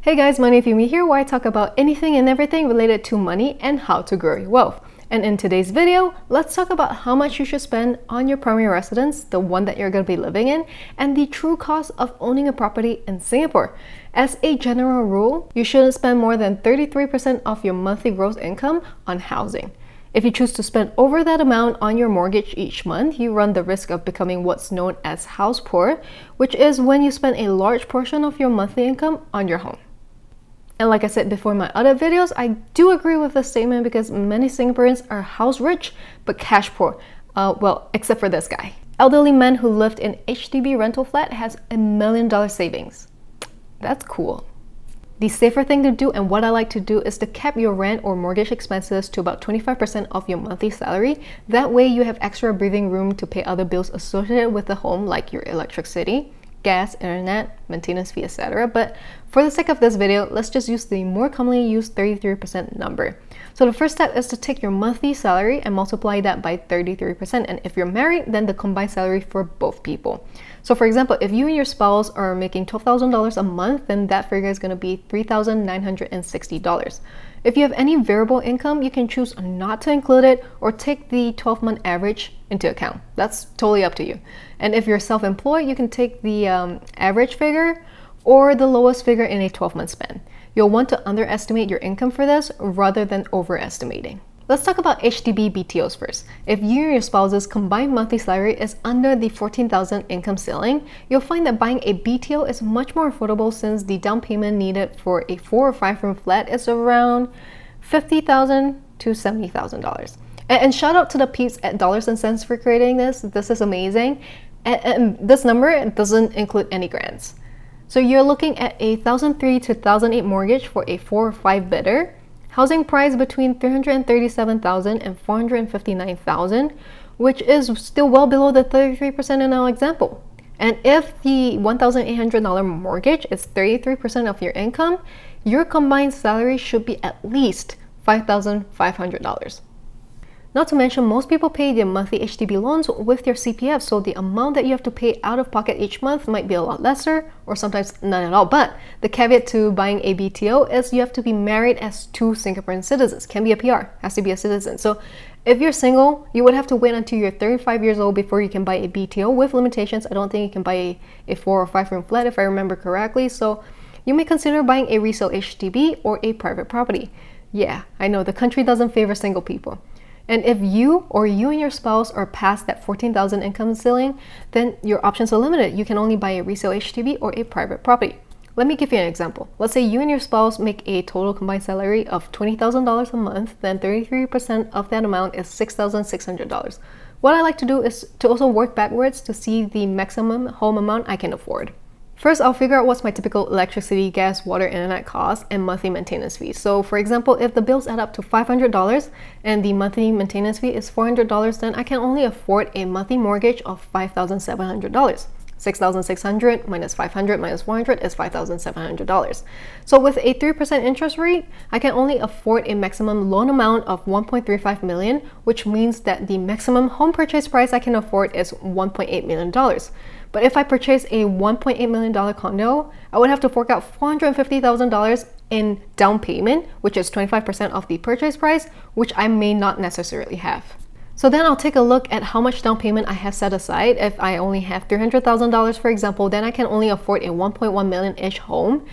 Hey guys, Money With Me here, where I talk about anything and everything related to money and how to grow your wealth. And in today's video, let's talk about how much you should spend on your primary residence, the one that you're going to be living in, and the true cost of owning a property in Singapore. As a general rule, you shouldn't spend more than 33% of your monthly gross income on housing. If you choose to spend over that amount on your mortgage each month, you run the risk of becoming what's known as house poor, which is when you spend a large portion of your monthly income on your home. And like I said before in my other videos, I do agree with this statement because many Singaporeans are house rich but cash poor. Well, except for this guy. Elderly man who lived in HDB rental flat has $1 million savings. That's cool. The safer thing to do, and what I like to do, is to cap your rent or mortgage expenses to about 25% of your monthly salary. That way you have extra breathing room to pay other bills associated with the home, like your electricity, gas, internet, maintenance fee, etc. But for the sake of this video, let's just use the more commonly used 33% number. So the first step is to take your monthly salary and multiply that by 33%. And if you're married, then the combined salary for both people. So for example, if you and your spouse are making $12,000 a month, then that figure is going to be $3,960. If you have any variable income, you can choose not to include it or take the 12-month average into account. That's totally up to you. And if you're self-employed, you can take the average figure or the lowest figure in a 12-month span. You'll want to underestimate your income for this rather than overestimating. Let's talk about HDB BTOs first. If you and your spouse's combined monthly salary is under the $14,000 income ceiling, you'll find that buying a BTO is much more affordable since the down payment needed for a 4 or 5 room flat is around $50,000 to $70,000. And shout out to the peeps at Dollars and Cents for creating this. This is amazing. And this number doesn't include any grants. So you're looking at a 1,003 to 1,008 mortgage for a 4 or 5 bedder. Housing price between $337,000 and $459,000, which is still well below the 33% in our example. And if the $1,800 mortgage is 33% of your income, your combined salary should be at least $5,500. Not to mention, most people pay their monthly HDB loans with their CPF, so the amount that you have to pay out of pocket each month might be a lot lesser or sometimes none at all. But the caveat to buying a BTO is you have to be married as 2 Singaporean citizens. Can be a PR, has to be a citizen. So if you're single, you would have to wait until you're 35 years old before you can buy a BTO with limitations. I don't think you can buy a 4 or 5 room flat if I remember correctly. So you may consider buying a resale HDB or a private property. Yeah, I know the country doesn't favor single people. And if you and your spouse are past that $14,000 income ceiling, then your options are limited. You can only buy a resale HDB or a private property. Let me give you an example. Let's say you and your spouse make a total combined salary of $20,000 a month, then 33% of that amount is $6,600. What I like to do is to also work backwards to see the maximum home amount I can afford. First, I'll figure out what's my typical electricity, gas, water, internet costs, and monthly maintenance fees. So for example, if the bills add up to $500 and the monthly maintenance fee is $400, then I can only afford a monthly mortgage of $5,700. 6,600 minus 500 minus 400 is $5,700. So with a 3% interest rate, I can only afford a maximum loan amount of $1.35 million, which means that the maximum home purchase price I can afford is $1.8 million. But if I purchase a $1.8 million condo, I would have to fork out $450,000 in down payment, which is 25% of the purchase price, which I may not necessarily have. So then I'll take a look at how much down payment I have set aside. If I only have $300,000, for example, then I can only afford a 1.1 million-ish home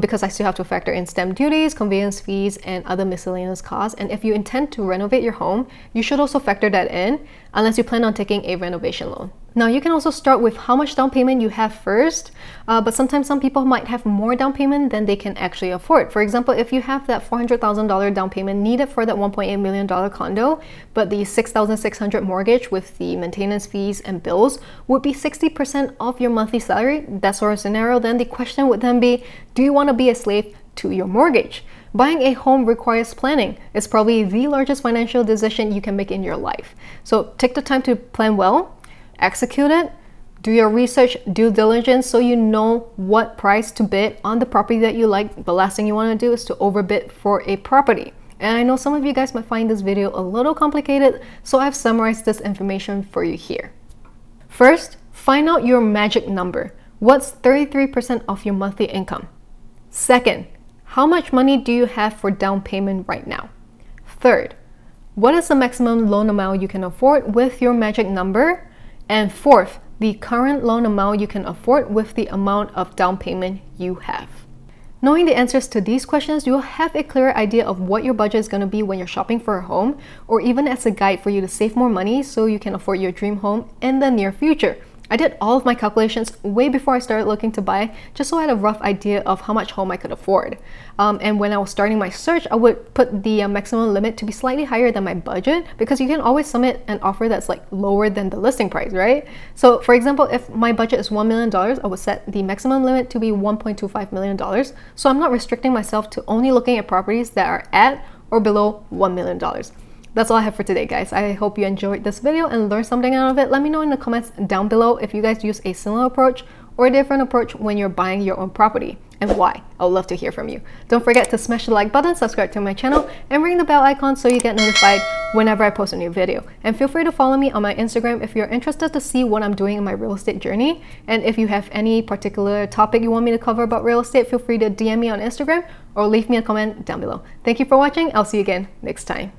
because I still have to factor in stamp duties, conveyance fees, and other miscellaneous costs. And if you intend to renovate your home, you should also factor that in unless you plan on taking a renovation loan. Now, you can also start with how much down payment you have first, but sometimes some people might have more down payment than they can actually afford. For example, if you have that $400,000 down payment needed for that $1.8 million condo, but the $6,600 mortgage with the maintenance fees and bills would be 60% of your monthly salary, that sort of scenario, then the question would then be, do you want to be a slave to your mortgage? Buying a home requires planning. It's probably the largest financial decision you can make in your life. So take the time to plan well, execute it, do your research, due diligence, so you know what price to bid on the property that you like. The last thing you want to do is to overbid for a property. And I know some of you guys might find this video a little complicated, so I've summarized this information for you here. First, find out your magic number. What's 33% of your monthly income? Second, how much money do you have for down payment right now? Third, what is the maximum loan amount you can afford with your magic number? And fourth, the current loan amount you can afford with the amount of down payment you have. Knowing the answers to these questions, you'll have a clearer idea of what your budget is going to be when you're shopping for a home, or even as a guide for you to save more money so you can afford your dream home in the near future. I did all of my calculations way before I started looking to buy, just so I had a rough idea of how much home I could afford. And when I was starting my search, I would put the maximum limit to be slightly higher than my budget, because you can always submit an offer that's like lower than the listing price, right? So for example, if my budget is $1 million, I would set the maximum limit to be $1.25 million. So I'm not restricting myself to only looking at properties that are at or below $1 million. That's all I have for today, guys. I hope you enjoyed this video and learned something out of it. Let me know in the comments down below if you guys use a similar approach or a different approach when you're buying your own property, and why. I would love to hear from you. Don't forget to smash the like button, subscribe to my channel, and ring the bell icon so you get notified whenever I post a new video. And feel free to follow me on my Instagram if you're interested to see what I'm doing in my real estate journey. And if you have any particular topic you want me to cover about real estate, feel free to DM me on Instagram or leave me a comment down below. Thank you for watching. I'll see you again next time.